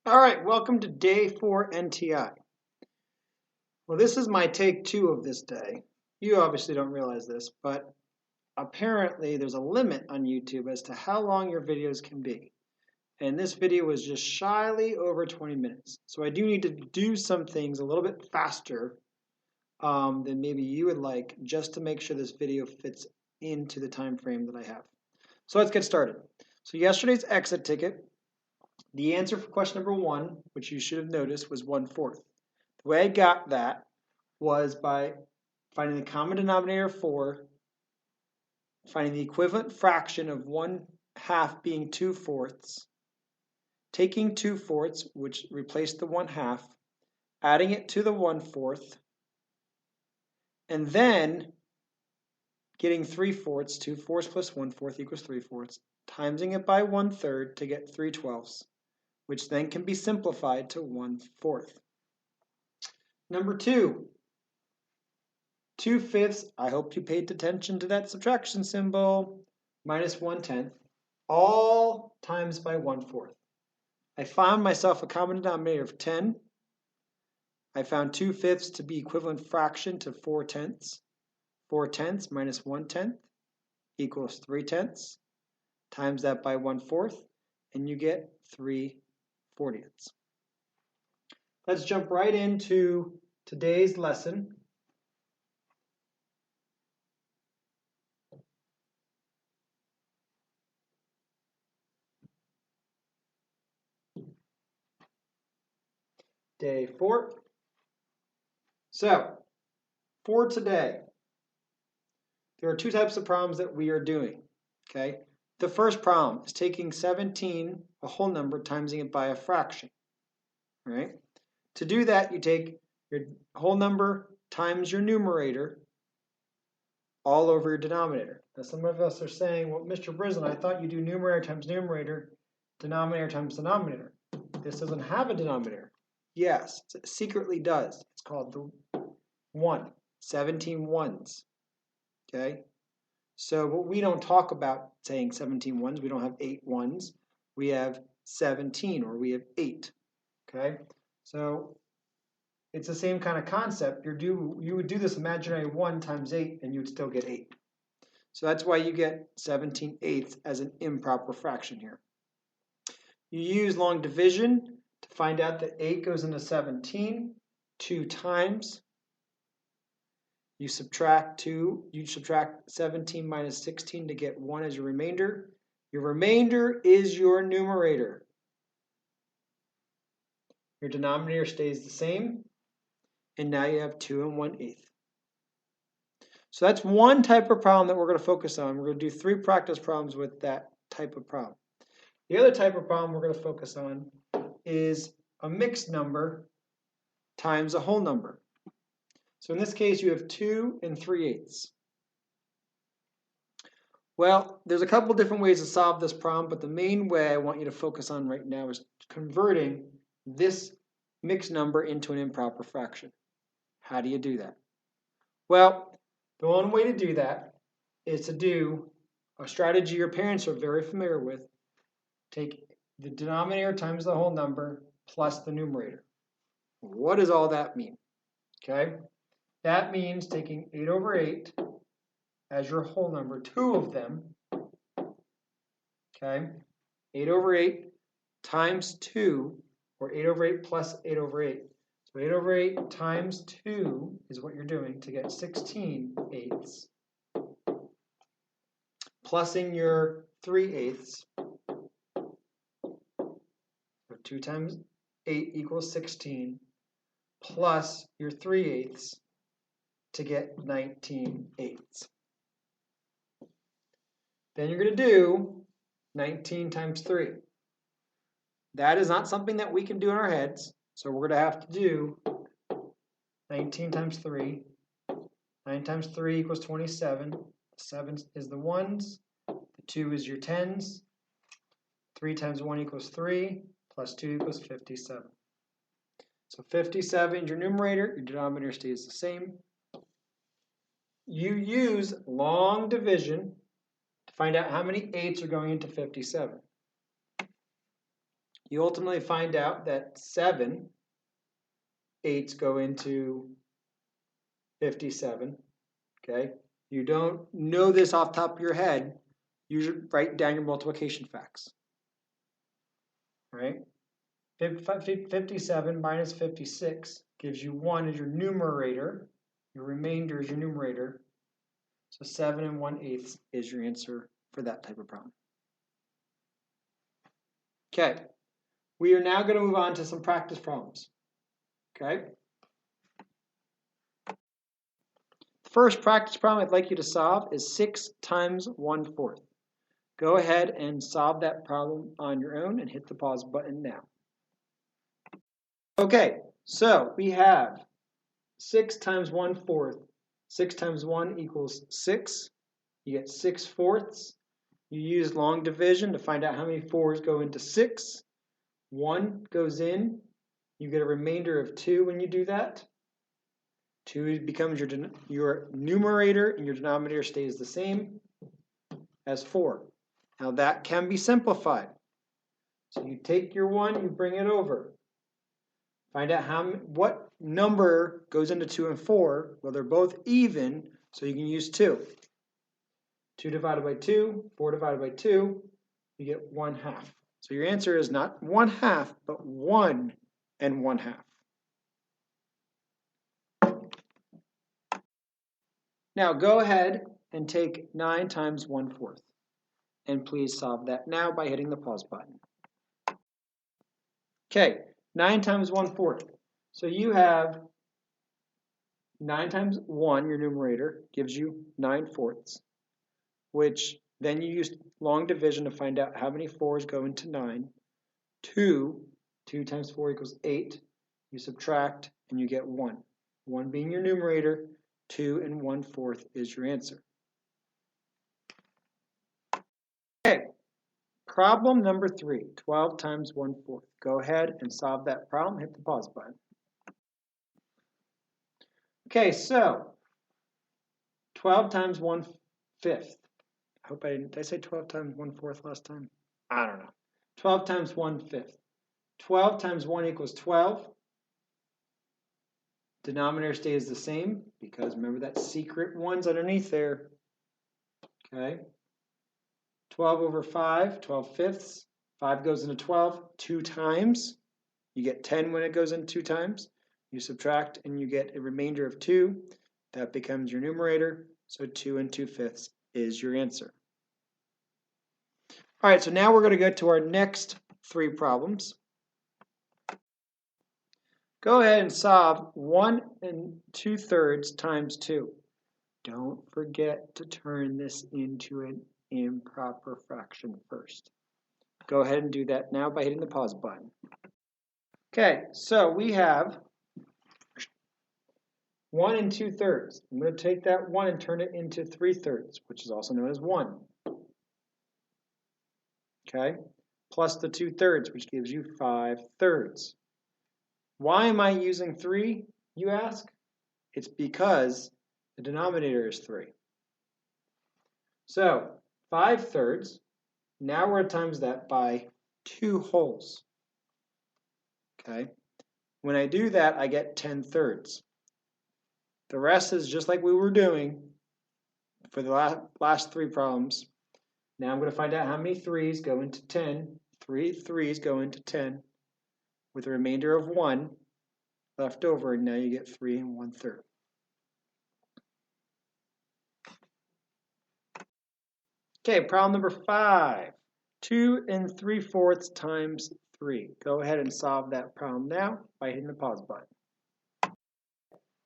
All right, welcome to day 4 NTI. Well, this is my take 2 of this day. You obviously don't realize this, but apparently there's a limit on YouTube as to how long your videos can be. And this video was just shyly over 20 minutes. So I do need to do some things a little bit faster than maybe you would like, just to make sure this video fits into the time frame that I have. So let's get started. So yesterday's exit ticket, the answer for question number 1, which you should have noticed, was 1/4. The way I got that was by finding the common denominator of 4, finding the equivalent fraction of 1/2 being 2/4, taking 2/4, which replaced the 1/2, adding it to the 1/4, and then getting 3/4. 2/4 plus 1/4 equals 3/4, timesing it by 1/3 to get 3/12, which then can be simplified to 1/4. Number 2, 2/5, I hope you paid attention to that subtraction symbol, minus 1/10, all times by 1/4. I found myself a common denominator of 10. I found 2/5 to be equivalent fraction to 4/10. 4/10 minus 1/10 equals 3/10. Times that by 1/4, and you get 3/40. Let's jump right into today's lesson. Day 4. So, for today, there are 2 types of problems that we are doing. Okay. The first problem is taking 17, a whole number, timesing it by a fraction. All right. To do that, you take your whole number times your numerator all over your denominator. Now, some of us are saying, well, Mr. Brislin, I thought you do numerator times numerator, denominator times denominator. This doesn't have a denominator. Yes, it secretly does. It's called the 1, 17 ones. Okay? So, but we don't talk about saying 17 ones. We don't have 8 ones. We have 17, or we have 8. Okay? So, it's the same kind of concept. You would do this imaginary 1 times 8, and you would still get 8. So that's why you get 17/8 as an improper fraction here. You use long division to find out that 8 goes into 17 2 times. You subtract 17 minus 16 to get 1 as your remainder. Your remainder is your numerator. Your denominator stays the same, and now you have 2 1/8. So that's one type of problem that we're going to focus on. We're going to do 3 practice problems with that type of problem. The other type of problem we're going to focus on is a mixed number times a whole number. So in this case, you have 2 3/8. Well, there's a couple different ways to solve this problem, but the main way I want you to focus on right now is converting this mixed number into an improper fraction. How do you do that? Well, the one way to do that is to do a strategy your parents are very familiar with. Take the denominator times the whole number plus the numerator. What does all that mean? Okay, that means taking 8/8 as your whole number, 2 of them. Okay, 8/8 times 2, or 8/8 plus 8/8. So 8/8 times 2 is what you're doing to get 16/8. Plusing your 3/8. So 2 times 8 equals 16. Plus your 3/8 to get 19/8. Then you're going to do 19 times 3. That is not something that we can do in our heads. So we're going to have to do 19 times 3. 9 times 3 equals 27. 7 is the ones. The 2 is your tens. 3 times 1 equals 3. Plus 2 equals 57. So 57 is your numerator. Your denominator stays the same. You use long division to find out how many 8s are going into 57. you ultimately find out that 7 eighths go into 57, okay? You don't know this off the top of your head, you should write down your multiplication facts, right? 57 minus 56 gives you 1 as your numerator, your remainder is your numerator, so 7 1/8 is your answer for that type of problem. Okay, we are now going to move on to some practice problems, okay? First practice problem I'd like you to solve is 6 times 1/4. Go ahead and solve that problem on your own and hit the pause button now. Okay, so we have 6 times 1/4. 6 times 1 equals 6. You get 6/4. You use long division to find out how many 4s go into 6. 1 goes in. You get a remainder of 2 when you do that. 2 becomes your numerator, and your denominator stays the same as 4. Now that can be simplified. So you take your 1, you bring it over. Find out what number goes into 2 and 4. Well, they're both even, so you can use 2. 2 divided by 2, 4 divided by 2, you get 1/2. So your answer is not 1/2, but 1 1/2. Now go ahead and take 9 times 1/4. And please solve that now by hitting the pause button. Okay, 9 times 1/4. So you have 9 times 1, your numerator, gives you 9/4, which then you use long division to find out how many 4s go into 9. 2 times 4 equals 8. You subtract and you get 1. 1 being your numerator, 2 1/4 is your answer. Okay, problem number 3, 12 times 1/4. Go ahead and solve that problem. Hit the pause button. Okay, so 12 times 1/5. I hope did I say 12 times 1/4 last time? I don't know. 12 times 1/5. 12 times 1 equals 12. Denominator stays the same because remember that secret 1's underneath there. Okay. 12 over 5, 12/5. 5 goes into 12 2 times. You get 10 when it goes in 2 times. You subtract and you get a remainder of 2. That becomes your numerator. So 2 2/5 is your answer. All right, so now we're going to go to our next 3 problems. Go ahead and solve 1 2/3 times 2. Don't forget to turn this into an improper fraction first. Go ahead and do that now by hitting the pause button. Okay, so we have 1 2/3. I'm going to take that 1 and turn it into 3/3, which is also known as 1. Okay, plus the 2/3, which gives you 5/3. Why am I using 3, you ask? It's because the denominator is 3. So 5/3, now we're going to times that by 2 wholes. Okay, when I do that, I get 10/3. The rest is just like we were doing for the last 3 problems. Now I'm going to find out how many 3's go into 10. 3 3's go into 10 with a remainder of 1 left over, and now you get 3 1/3. Okay, problem number 5. 2 3/4 times 3. Go ahead and solve that problem now by hitting the pause button.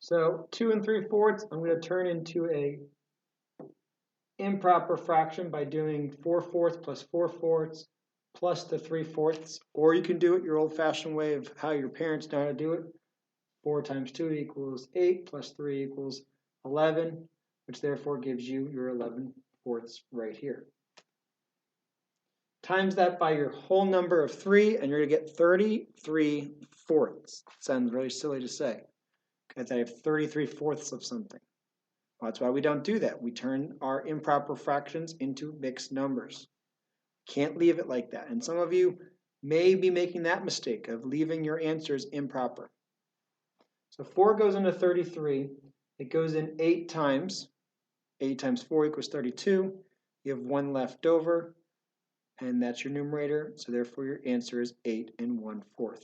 So 2 3/4, I'm going to turn into a improper fraction by doing 4/4 plus 4/4 plus the 3/4, or you can do it your old-fashioned way of how your parents know how to do it. 4 times 2 equals 8 plus 3 equals 11, which therefore gives you your 11/4 right here. Times that by your whole number of 3, and you're going to get 33/4. Sounds really silly to say, because I have 33/4 of something. Well, that's why we don't do that. We turn our improper fractions into mixed numbers. Can't leave it like that. And some of you may be making that mistake of leaving your answers improper. So 4 goes into 33. It goes in 8 times. 8 times 4 equals 32. You have 1 left over, and that's your numerator. So therefore, your answer is 8 1/4.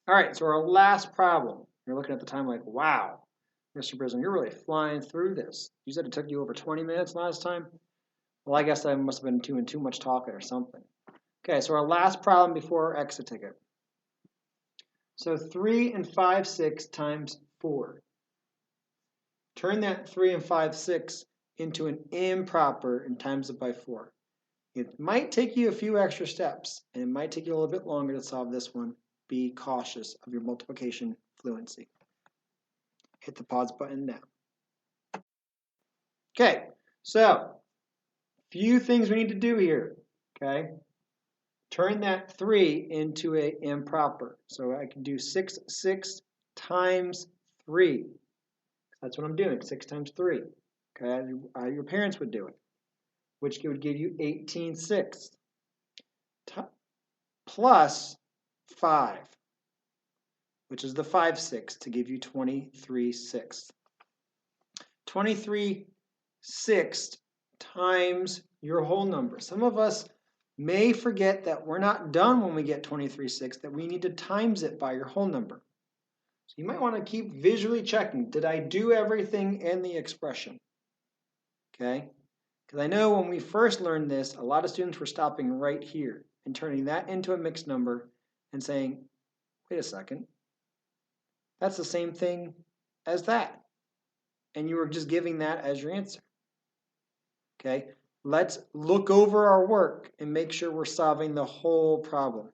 All right, so our last problem. You're looking at the time like, wow, Mr. Brisbane, you're really flying through this. You said it took you over 20 minutes last time? Well, I guess I must have been doing too much talking or something. Okay, so our last problem before our exit ticket. So 3 5/6 times 4. Turn that 3 5/6 into an improper and times it by 4. It might take you a few extra steps, and it might take you a little bit longer to solve this one. Be cautious of your multiplication fluency. Hit the pause button now. Okay, so few things we need to do here. Okay, turn that 3 into an improper. So I can do 6 times 3. That's what I'm doing, 6 times 3. Okay, your parents would do it, which would give you 18/6 plus 5, which is the 5/6 to give you 23/6. 23/6 times your whole number. Some of us may forget that we're not done when we get 23/6, that we need to times it by your whole number. So you might want to keep visually checking, did I do everything in the expression? Okay, because I know when we first learned this, a lot of students were stopping right here and turning that into a mixed number and saying, wait a second, that's the same thing as that. And you were just giving that as your answer. Okay, let's look over our work and make sure we're solving the whole problem.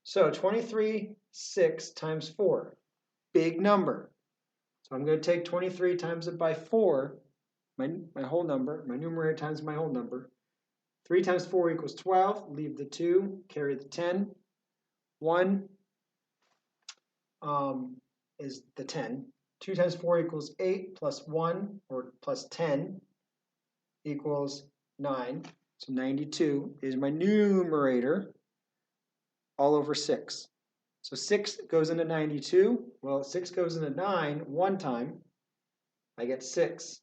So 23/6 times 4, big number. So I'm going to take 23 times it by 4, my whole number, my numerator times my whole number. 3 times 4 equals 12, leave the 2, carry the 10. 1 is the 10. 2 times 4 equals 8, plus 1, or plus 10, equals 9. So 92 is my numerator, all over 6. So 6 goes into 92. Well, 6 goes into 9 one time. I get 6.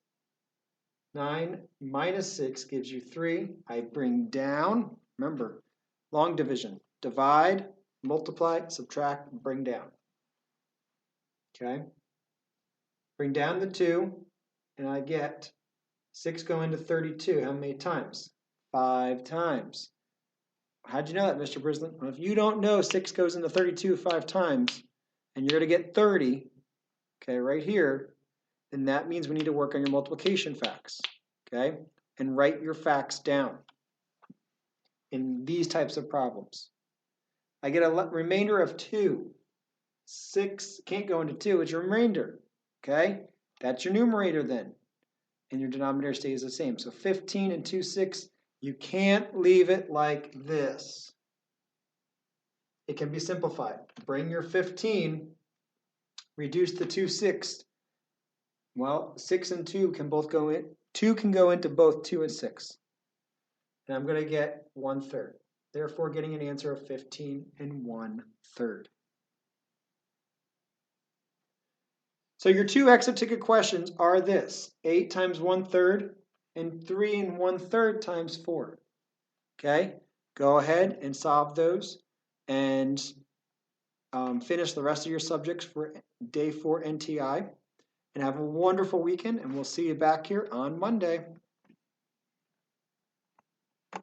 9 minus 6 gives you 3. I bring down, remember, long division. Divide, multiply, subtract, bring down. Okay? Bring down the 2, and I get 6 going to 32. How many times? 5 times. How'd you know that, Mr. Brisland? Well, if you don't know 6 goes into 32 5 times, and you're going to get 30, okay, right here, then that means we need to work on your multiplication facts, okay? And write your facts down in these types of problems. I get a remainder of 2. 6 can't go into 2, it's your remainder, okay? That's your numerator then. And your denominator stays the same. So 15 and 2/6, you can't leave it like this. It can be simplified. Bring your 15, reduce the 2/6. Well, 6 and 2 can both go in. 2 can go into both 2 and 6. And I'm going to get 1/3. Therefore, getting an answer of 15 1/3. So your 2 exit ticket questions are this: 8 times 1/3 and 3 1/3 times 4. Okay, go ahead and solve those and finish the rest of your subjects for day 4 NTI. And have a wonderful weekend, and we'll see you back here on Monday.